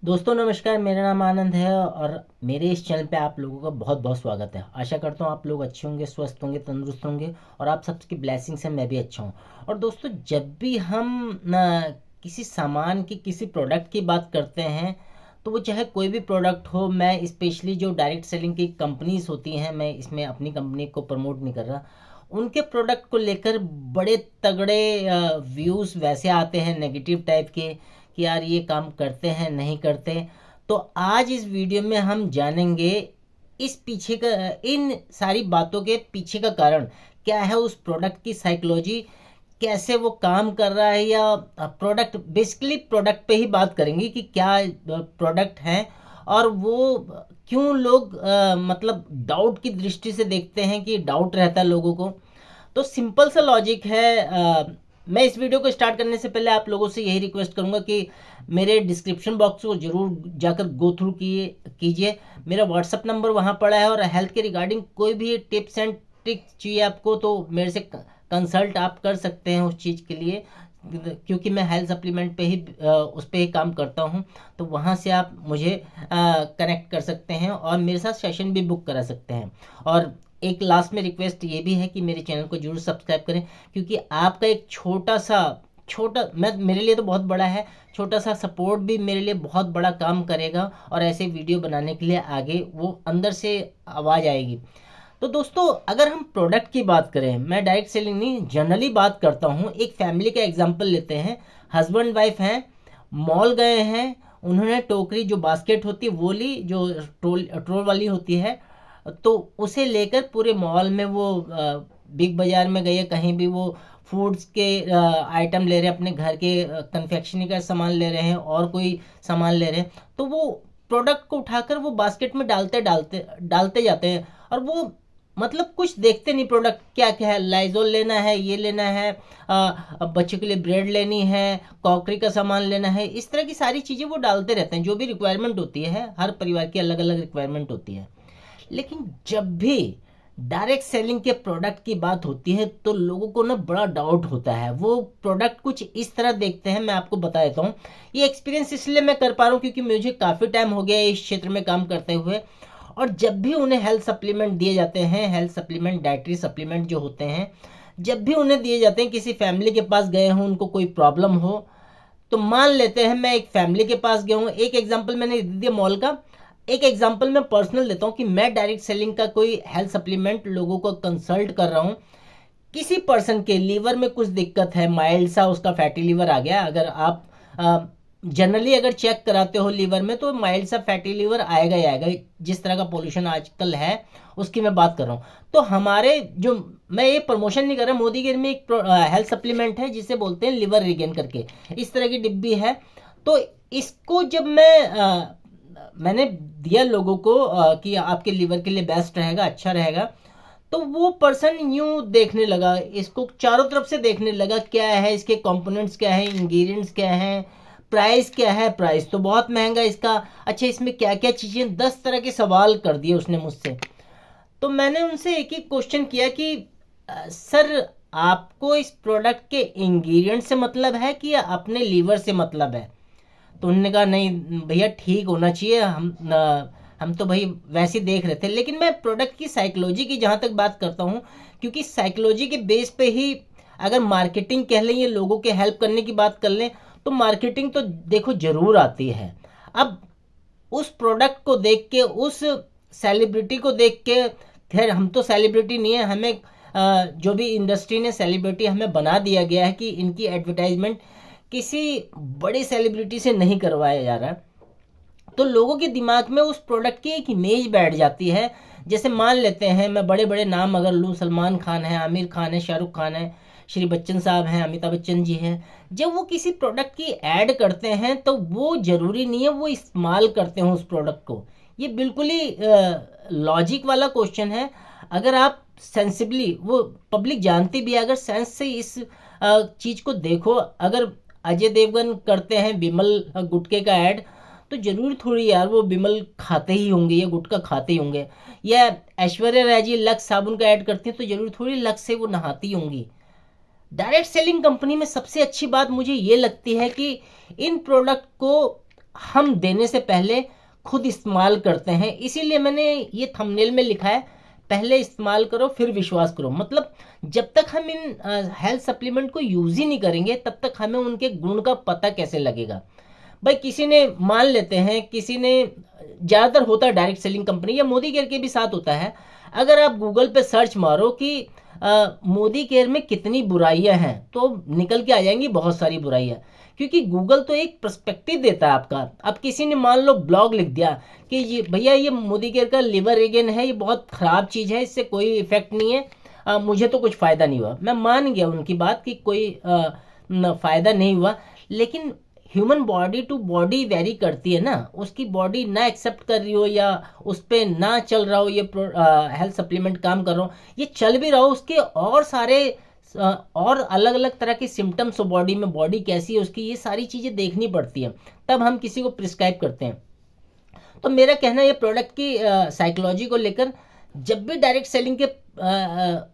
दोस्तों नमस्कार, मेरा नाम आनंद है और मेरे इस चैनल पे आप लोगों का बहुत बहुत स्वागत है। आशा करता हूँ आप लोग अच्छे होंगे, स्वस्थ होंगे, तंदुरुस्त होंगे और आप सबकी ब्लेसिंग से मैं भी अच्छा हूँ। और दोस्तों, जब भी हम किसी सामान की, किसी प्रोडक्ट की बात करते हैं, तो वो चाहे कोई भी प्रोडक्ट हो, मैं स्पेशली जो डायरेक्ट सेलिंग की कंपनीज होती हैं, मैं इसमें अपनी कंपनी को प्रमोट नहीं कर रहा, उनके प्रोडक्ट को लेकर बड़े तगड़े व्यूज़ वैसे आते हैं नेगेटिव टाइप के कि यार ये काम करते हैं नहीं करते। तो आज इस वीडियो में हम जानेंगे इस पीछे का, इन सारी बातों के पीछे का कारण क्या है, उस प्रोडक्ट की साइकोलॉजी कैसे वो काम कर रहा है, या प्रोडक्ट, बेसिकली प्रोडक्ट पे ही बात करेंगे कि क्या प्रोडक्ट है और वो क्यों लोग मतलब डाउट की दृष्टि से देखते हैं, कि डाउट रहता है लोगों को। तो सिंपल सा लॉजिक है। मैं इस वीडियो को स्टार्ट करने से पहले आप लोगों से यही रिक्वेस्ट करूंगा कि मेरे डिस्क्रिप्शन बॉक्स को जरूर जाकर गो थ्रू कीजिए। मेरा व्हाट्सअप नंबर वहाँ पड़ा है, और हेल्थ के रिगार्डिंग कोई भी टिप्स एंड ट्रिक्स चाहिए आपको तो मेरे से कंसल्ट आप कर सकते हैं उस चीज़ के लिए, क्योंकि मैं हेल्थ सप्लीमेंट पे ही उस पे ही काम करता हूँ। तो वहाँ से आप मुझे कनेक्ट कर सकते हैं और मेरे साथ सेशन भी बुक करा सकते हैं। और एक लास्ट में रिक्वेस्ट ये भी है कि मेरे चैनल को जरूर सब्सक्राइब करें, क्योंकि आपका एक छोटा, मैं, मेरे लिए तो बहुत बड़ा है, छोटा सा सपोर्ट भी मेरे लिए बहुत बड़ा काम करेगा और ऐसे वीडियो बनाने के लिए आगे वो अंदर से आवाज़ आएगी। तो दोस्तों, अगर हम प्रोडक्ट की बात करें, मैं डायरेक्ट सेलिंग नहीं, जनरली बात करता हूँ। एक फैमिली का एग्जांपल लेते हैं। हस्बैंड वाइफ हैं, मॉल गए हैं, उन्होंने टोकरी, जो बास्केट होती है वो ली, जो ट्रोल ट्रोल वाली होती है, तो उसे लेकर पूरे मॉल में वो बिग बाजार में गए, कहीं भी वो फूड्स के आइटम ले रहे हैं, अपने घर के कन्फेक्शनरी का सामान ले रहे हैं और कोई सामान ले रहे हैं, तो वो प्रोडक्ट को उठाकर वो बास्केट में डालते डालते डालते जाते हैं। और वो मतलब कुछ देखते नहीं, प्रोडक्ट क्या क्या है, लाइजोल लेना है, ये लेना है, बच्चों के लिए ब्रेड लेनी है, कॉकरी का सामान लेना है, इस तरह की सारी चीज़ें वो डालते रहते हैं। जो भी रिक्वायरमेंट होती है, हर परिवार की अलग अलग रिक्वायरमेंट होती है। लेकिन जब भी डायरेक्ट सेलिंग के प्रोडक्ट की बात होती है, तो लोगों को ना बड़ा डाउट होता है। वो प्रोडक्ट कुछ इस तरह देखते हैं, मैं आपको बता देता हूँ। ये एक्सपीरियंस इसलिए मैं कर पा रहा हूँ क्योंकि मुझे काफ़ी टाइम हो गया है इस क्षेत्र में काम करते हुए। और जब भी उन्हें हेल्थ सप्लीमेंट दिए जाते हैं, हेल्थ सप्लीमेंट, डाइटरी सप्लीमेंट जो होते हैं, जब भी उन्हें दिए जाते हैं, किसी फैमिली के पास गए हों, उनको कोई प्रॉब्लम हो, तो मान लेते हैं मैं एक फैमिली के पास गया हूँ। एक एग्जांपल मैंने दे दिया मॉल का। एक एग्जांपल मैं पर्सनल देता हूँ कि मैं डायरेक्ट सेलिंग का कोई हेल्थ सप्लीमेंट लोगों को कंसल्ट कर रहा हूँ। किसी पर्सन के लीवर में कुछ दिक्कत है, माइल्ड सा उसका फैटी लीवर आ गया। अगर आप जनरली अगर चेक कराते हो लीवर में, तो माइल्ड सा फैटी लीवर आएगा ही आएगा, जिस तरह का पोल्यूशन आजकल है उसकी मैं बात कर रहा हूँ। तो हमारे जो, मैं ये प्रमोशन नहीं कर रहा, मोदी के में एक हेल्थ सप्लीमेंट है जिसे बोलते हैं लिवर रिगेन करके, इस तरह की डिब्बी है। तो इसको जब मैंने दिया लोगों को कि आपके लीवर के लिए बेस्ट रहेगा, अच्छा रहेगा, तो वो पर्सन यूं देखने लगा, इसको चारों तरफ से देखने लगा, क्या है इसके कंपोनेंट्स, क्या है इंग्रेडिएंट्स, क्या है प्राइस, क्या है प्राइस तो बहुत महंगा इसका, अच्छा इसमें क्या क्या चीज़ें, 10 तरह के सवाल कर दिए उसने मुझसे। तो मैंने उनसे एक ही क्वेश्चन किया कि सर, आपको इस प्रोडक्ट के इंग्रेडिएंट से मतलब है कि अपने लीवर से मतलब है? तो उन्होंने कहा नहीं भैया, ठीक होना चाहिए, हम तो भाई वैसे ही देख रहे थे। लेकिन मैं प्रोडक्ट की साइकोलॉजी की जहाँ तक बात करता हूँ, क्योंकि साइकोलॉजी के बेस पे ही अगर मार्केटिंग कह लें, ये लोगों के हेल्प करने की बात कर लें, तो मार्केटिंग तो देखो ज़रूर आती है। अब उस प्रोडक्ट को देख के, उस सेलिब्रिटी को देख के, खैर हम तो सेलिब्रिटी नहीं है, हमें जो भी इंडस्ट्री ने सेलिब्रिटी हमें बना दिया गया है कि इनकी एडवर्टाइजमेंट किसी बड़े सेलिब्रिटी से नहीं करवाया जा रहा है। तो लोगों के दिमाग में उस प्रोडक्ट की एक इमेज बैठ जाती है। जैसे मान लेते हैं, मैं बड़े बड़े नाम अगर लूँ, सलमान खान है, आमिर खान है, शाहरुख खान है, श्री बच्चन साहब हैं, अमिताभ बच्चन जी हैं। जब वो किसी प्रोडक्ट की ऐड करते हैं, तो वो ज़रूरी नहीं है वो इस्तेमाल करते हैं उस प्रोडक्ट को। ये बिल्कुल ही लॉजिक वाला क्वेश्चन है। अगर आप सेंसिबली, वो पब्लिक जानती भी है, अगर सेंस से इस चीज़ को देखो, अगर अजय देवगन करते हैं विमल गुटके का ऐड, तो जरूरी थोड़ी यार वो विमल खाते ही होंगे या गुटखा खाते ही होंगे। या ऐश्वर्या राय जी लक्स साबुन का ऐड करती हैं, तो जरूरी थोड़ी लक्स से वो नहाती होंगी। डायरेक्ट सेलिंग कंपनी में सबसे अच्छी बात मुझे ये लगती है कि इन प्रोडक्ट को हम देने से पहले खुद इस्तेमाल करते हैं। इसीलिए मैंने ये थंबनेल में लिखा है, पहले इस्तेमाल करो फिर विश्वास करो। मतलब जब तक हम इन हेल्थ सप्लीमेंट को यूज़ ही नहीं करेंगे तब तक हमें उनके गुण का पता कैसे लगेगा। भाई किसी ने मान लेते हैं, किसी ने, ज़्यादातर होता है डायरेक्ट सेलिंग कंपनी या मोदी केयर के भी साथ होता है। अगर आप गूगल पे सर्च मारो कि मोदी केयर में कितनी बुराइयां हैं तो निकल के आ जाएंगी बहुत सारी बुराइयां, क्योंकि गूगल तो एक पर्सपेक्टिव देता है आपका। अब किसी ने मान लो ब्लॉग लिख दिया कि ये भैया ये मोदी केयर का लिवर रिगेन है, ये बहुत ख़राब चीज़ है, इससे कोई इफेक्ट नहीं है, मुझे तो कुछ फ़ायदा नहीं हुआ। मैं मान गया उनकी बात कि कोई फ़ायदा नहीं हुआ, लेकिन human body to body vary करती है ना। उसकी बॉडी ना एक्सेप्ट कर रही हो या उस पर ना चल रहा हो ये हेल्थ सप्लीमेंट काम कर रहा हो, ये चल भी रहा हो, उसके और सारे और अलग अलग तरह के सिम्टम्स हो बॉडी में, बॉडी कैसी है उसकी, ये सारी चीज़ें देखनी पड़ती हैं तब हम किसी को प्रिस्क्राइब करते हैं। तो मेरा कहना है ये प्रोडक्ट की साइकोलॉजी को लेकर, जब भी डायरेक्ट सेलिंग के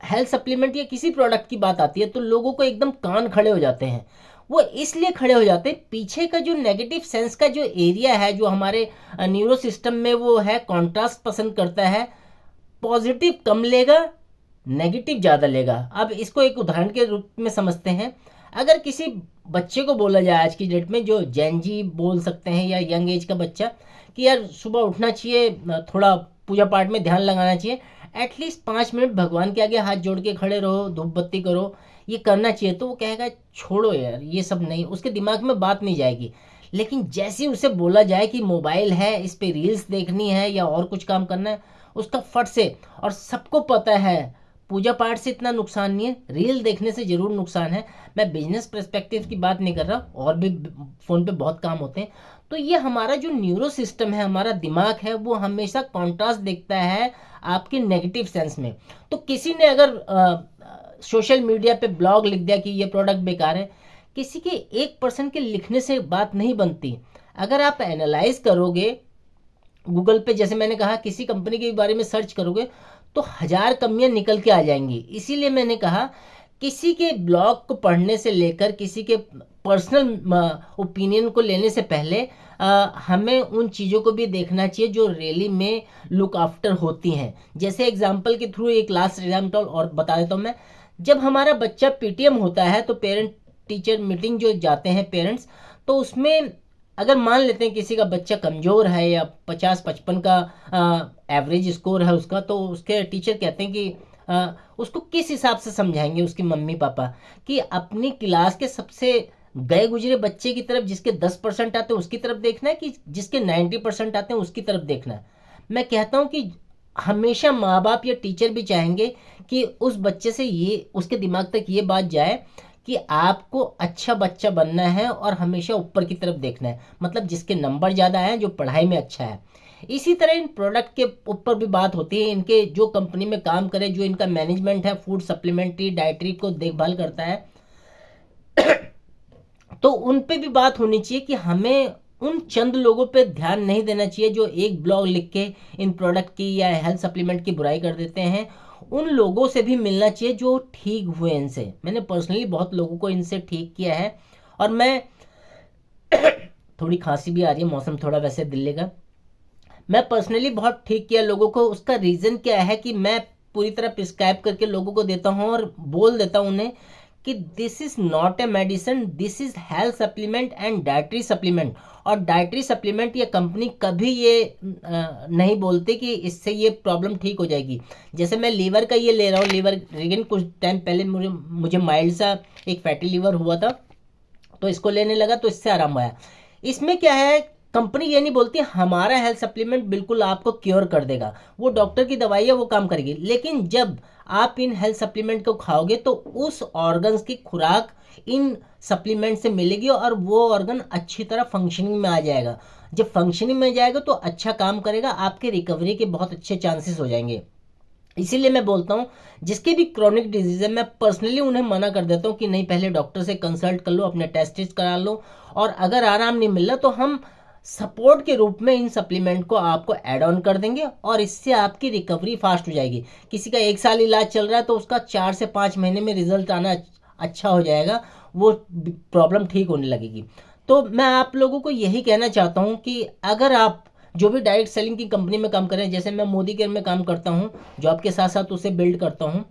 हेल्थ सप्लीमेंट या किसी प्रोडक्ट की बात आती है तो लोगों को एकदम कान खड़े हो जाते हैं। वो इसलिए खड़े हो जाते हैं, पीछे का जो नेगेटिव सेंस का जो एरिया है, जो हमारे न्यूरो सिस्टम में वो है, कॉन्ट्रास्ट पसंद करता है। पॉजिटिव कम लेगा, नेगेटिव ज़्यादा लेगा। अब इसको एक उदाहरण के रूप में समझते हैं। अगर किसी बच्चे को बोला जाए आज की डेट में, जो जेन जी बोल सकते हैं या यंग एज का बच्चा, कि यार सुबह उठना चाहिए, थोड़ा पूजा पाठ में ध्यान लगाना चाहिए, एटलीस्ट 5 मिनट भगवान के आगे हाथ जोड़ के खड़े रहो, धूप बत्ती करो, ये करना चाहिए, तो वो कहेगा छोड़ो यार ये सब नहीं, उसके दिमाग में बात नहीं जाएगी। लेकिन जैसे ही उसे बोला जाए कि मोबाइल है, इस पे रील्स देखनी है या और कुछ काम करना है, उसका फट से, और सबको पता है पूजा पाठ से इतना नुकसान नहीं है, रील देखने से ज़रूर नुकसान है। मैं बिजनेस पर्सपेक्टिव की बात नहीं कर रहा, और भी फ़ोन पे बहुत काम होते हैं। तो ये हमारा जो न्यूरो सिस्टम है, हमारा दिमाग है, वो हमेशा कॉन्ट्रास्ट देखता है आपके नेगेटिव सेंस में। तो किसी ने अगर सोशल मीडिया पे ब्लॉग लिख दिया कि ये प्रोडक्ट बेकार है, किसी के 1% के लिखने से बात नहीं बनती। अगर आप एनालाइज करोगे गूगल पे, जैसे मैंने कहा, किसी कंपनी के बारे में सर्च करोगे तो 1000 कमियां निकल के आ जाएंगी। इसीलिए मैंने कहा किसी के ब्लॉग को पढ़ने से लेकर किसी के पर्सनल ओपिनियन को लेने से पहले हमें उन चीज़ों को भी देखना चाहिए जो रियली में लुक आफ्टर होती हैं। जैसे एग्जांपल के थ्रू एक लास्ट एग्जांपल और बता देता हूँ मैं। जब हमारा बच्चा पीटीएम होता है तो पेरेंट टीचर मीटिंग जो जाते हैं पेरेंट्स, तो उसमें अगर मान लेते हैं किसी का बच्चा कमज़ोर है या 50-55 का एवरेज स्कोर है उसका, तो उसके टीचर कहते हैं कि उसको किस हिसाब से समझाएंगे उसकी मम्मी पापा कि अपनी क्लास के सबसे गए गुजरे बच्चे की तरफ, जिसके 10% आते हैं उसकी तरफ देखना है कि जिसके 90% आते हैं उसकी तरफ देखना है। मैं कहता हूँ कि हमेशा माँ बाप या टीचर भी चाहेंगे कि उस बच्चे से ये, उसके दिमाग तक ये बात जाए कि आपको अच्छा बच्चा बनना है और हमेशा ऊपर की तरफ देखना है, मतलब जिसके नंबर ज़्यादा हैं, जो पढ़ाई में अच्छा है। इसी तरह इन प्रोडक्ट के ऊपर भी बात होती है, इनके जो कंपनी में काम करे, जो इनका मैनेजमेंट है, फूड सप्लीमेंट्री डाइटरी को देखभाल करता है, तो उन पे भी बात होनी चाहिए कि हमें उन चंद लोगों पे ध्यान नहीं देना चाहिए जो एक ब्लॉग लिख के इन प्रोडक्ट की या हेल्थ सप्लीमेंट की बुराई कर देते हैं। उन लोगों से भी मिलना चाहिए जो ठीक हुए इनसे। मैंने पर्सनली बहुत लोगों को इनसे ठीक किया है, और मैं थोड़ी खांसी भी आ रही है, मौसम थोड़ा वैसे दिल्ली का, मैं पर्सनली बहुत ठीक किया लोगों को। उसका रीज़न क्या है कि मैं पूरी तरह प्रिस्क्राइब करके लोगों को देता हूँ और बोल देता हूँ उन्हें कि this is not a medicine, this is health supplement and dietary supplement. और डाइटरी सप्लीमेंट ये कंपनी कभी ये नहीं बोलती कि इससे ये प्रॉब्लम ठीक हो जाएगी। जैसे मैं लीवर का ये ले रहा हूँ, लीवर रिगेन, कुछ टाइम पहले मुझे माइल्ड सा एक फैटी लीवर हुआ था, तो इसको लेने लगा तो इससे आराम आया। इसमें क्या है, कंपनी ये नहीं बोलती हमारा हेल्थ सप्लीमेंट बिल्कुल आपको क्योर कर देगा, वो डॉक्टर की दवाई है वो काम करेगी, लेकिन जब आप इन हेल्थ सप्लीमेंट को खाओगे तो उस ऑर्गन्स की खुराक इन सप्लीमेंट से मिलेगी और वो ऑर्गन अच्छी तरह फंक्शनिंग में आ जाएगा। जब फंक्शनिंग में जाएगा तो अच्छा काम करेगा, आपके रिकवरी के बहुत अच्छे चांसेस हो जाएंगे। इसीलिए मैं बोलता हूँ जिसके भी क्रॉनिक डिजीज है, मैं पर्सनली उन्हें मना कर देता हूँ कि नहीं, पहले डॉक्टर से कंसल्ट कर लो, अपने टेस्ट करा लो, और अगर आराम नहीं मिल रहा तो हम सपोर्ट के रूप में इन सप्लीमेंट को आपको ऐड ऑन कर देंगे और इससे आपकी रिकवरी फास्ट हो जाएगी। किसी का 1 साल इलाज चल रहा है तो उसका 4 से 5 महीने में रिजल्ट आना अच्छा हो जाएगा, वो प्रॉब्लम ठीक होने लगेगी। तो मैं आप लोगों को यही कहना चाहता हूँ कि अगर आप जो भी डायरेक्ट सेलिंग की कंपनी में काम कर रहे हैं, जैसे मैं मोदी केयर में काम करता हूँ, जॉब के साथ साथ उसे बिल्ड करता हूँ,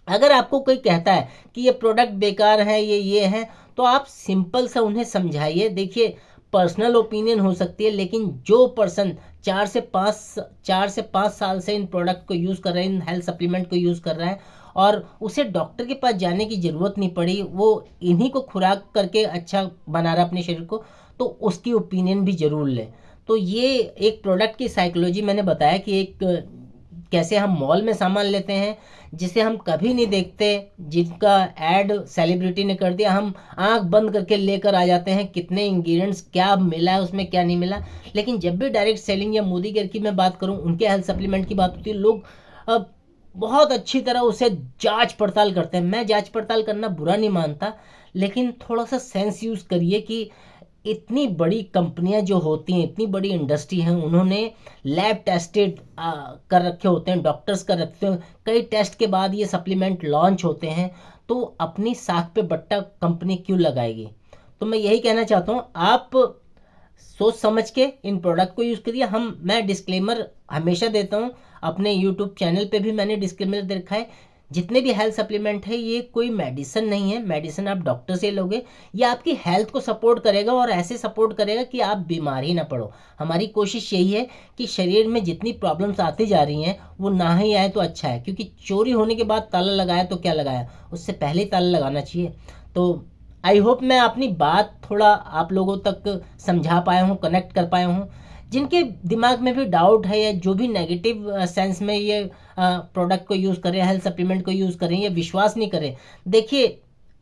अगर आपको कोई कहता है कि ये प्रोडक्ट बेकार है, ये है, तो आप सिंपल सा उन्हें समझाइए। देखिए, पर्सनल ओपिनियन हो सकती है, लेकिन जो पर्सन 4 से 5 साल से इन प्रोडक्ट को यूज़ कर रहे हैं, इन हेल्थ सप्लीमेंट को यूज़ कर रहा है, और उसे डॉक्टर के पास जाने की ज़रूरत नहीं पड़ी, वो इन्हीं को खुराक करके अच्छा बना रहा है अपने शरीर को, तो उसकी ओपिनियन भी ज़रूर लें। तो ये एक प्रोडक्ट की साइकोलॉजी मैंने बताया कि एक कैसे हम मॉल में सामान लेते हैं जिसे हम कभी नहीं देखते, जिनका ऐड सेलिब्रिटी ने कर दिया, हम आंख बंद करके लेकर आ जाते हैं, कितने इंग्रेडिएंट्स क्या मिला है उसमें, क्या नहीं मिला। लेकिन जब भी डायरेक्ट सेलिंग या मोदी केयर की मैं बात करूं, उनके हेल्थ सप्लीमेंट की बात होती है, लोग अब बहुत अच्छी तरह उसे जांच पड़ताल करते हैं। मैं जांच पड़ताल करना बुरा नहीं मानता, लेकिन थोड़ा सा सेंस यूज़ करिए कि इतनी बड़ी कंपनियां जो होती हैं, इतनी बड़ी इंडस्ट्री हैं, उन्होंने लैब टेस्टेड कर रखे होते हैं, डॉक्टर्स कर रखते हैं, कई टेस्ट के बाद ये सप्लीमेंट लॉन्च होते हैं, तो अपनी साख पे बट्टा कंपनी क्यों लगाएगी। तो मैं यही कहना चाहता हूँ, आप सोच समझ के इन प्रोडक्ट को यूज़ करिए। मैं डिस्क्लेमर हमेशा देता हूँ, अपने यूट्यूब चैनल पे भी मैंने डिस्क्लेमर दे रखा है, जितने भी हेल्थ सप्लीमेंट है ये कोई मेडिसिन नहीं है, मेडिसिन आप डॉक्टर से लोगे, ये आपकी हेल्थ को सपोर्ट करेगा और ऐसे सपोर्ट करेगा कि आप बीमार ही ना पड़ो। हमारी कोशिश यही है कि शरीर में जितनी प्रॉब्लम्स आती जा रही हैं वो ना ही आए तो अच्छा है, क्योंकि चोरी होने के बाद ताला लगाया तो क्या लगाया, उससे पहले ही ताला लगाना चाहिए। तो आई होप मैं अपनी बात थोड़ा आप लोगों तक समझा पाया हूँ, कनेक्ट कर पाया हूँ। जिनके दिमाग में भी डाउट है या जो भी नेगेटिव सेंस में ये प्रोडक्ट को यूज़ करें, हेल्थ सप्लीमेंट को यूज़ करें या विश्वास नहीं करें, देखिए,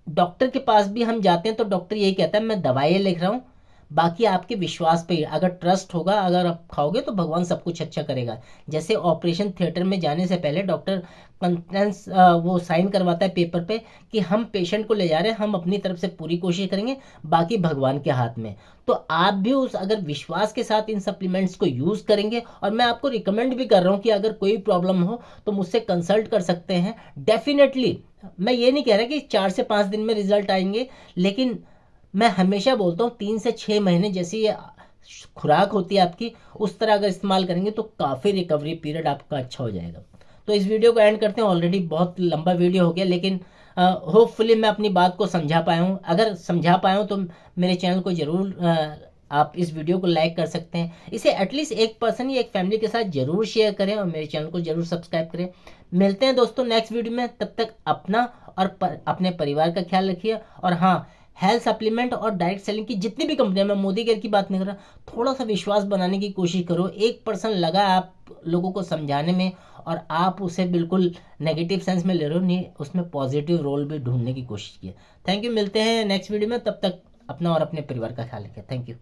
डॉक्टर के पास भी हम जाते हैं तो डॉक्टर यही कहता है मैं दवाइयाँ लिख रहा हूँ, बाकी आपके विश्वास पे अगर ट्रस्ट होगा, अगर आप खाओगे तो भगवान सब कुछ अच्छा करेगा। जैसे ऑपरेशन थिएटर में जाने से पहले डॉक्टर कंटेंस वो साइन करवाता है पेपर पे कि हम पेशेंट को ले जा रहे हैं, हम अपनी तरफ से पूरी कोशिश करेंगे, बाकी भगवान के हाथ में। तो आप भी उस अगर विश्वास के साथ इन सप्लीमेंट्स को यूज़ करेंगे, और मैं आपको रिकमेंड भी कर रहा हूँ कि अगर कोई प्रॉब्लम हो तो मुझसे कंसल्ट कर सकते हैं। डेफिनेटली मैं ये नहीं कह रहा कि 4 से 5 दिन में रिजल्ट आएंगे, लेकिन मैं हमेशा बोलता हूँ 3 से 6 महीने जैसी ये खुराक होती है आपकी, उस तरह अगर इस्तेमाल करेंगे तो काफ़ी रिकवरी पीरियड आपका अच्छा हो जाएगा। तो इस वीडियो को एंड करते हैं, ऑलरेडी बहुत लंबा वीडियो हो गया, लेकिन होपफुली मैं अपनी बात को समझा पाया हूँ। अगर समझा पाया हूँ तो मेरे चैनल को ज़रूर आप इस वीडियो को लाइक कर सकते हैं, इसे एटलीस्ट एक पर्सन या एक फैमिली के साथ ज़रूर शेयर करें और मेरे चैनल को ज़रूर सब्सक्राइब करें। मिलते हैं दोस्तों नेक्स्ट वीडियो में, तब तक अपना और अपने परिवार का ख्याल रखिए। और हाँ, हेल्थ सप्लीमेंट और डायरेक्ट सेलिंग की जितनी भी कंपनियां, मैं मोदी केयर की बात नहीं कर रहा, थोड़ा सा विश्वास बनाने की कोशिश करो। 1% लगा आप लोगों को समझाने में और आप उसे बिल्कुल नेगेटिव सेंस में ले रहे हो, नहीं, उसमें पॉजिटिव रोल भी ढूंढने की कोशिश की। थैंक यू, मिलते हैं नेक्स्ट वीडियो में, तब तक अपना और अपने परिवार का ख्याल रखिए। Thank you.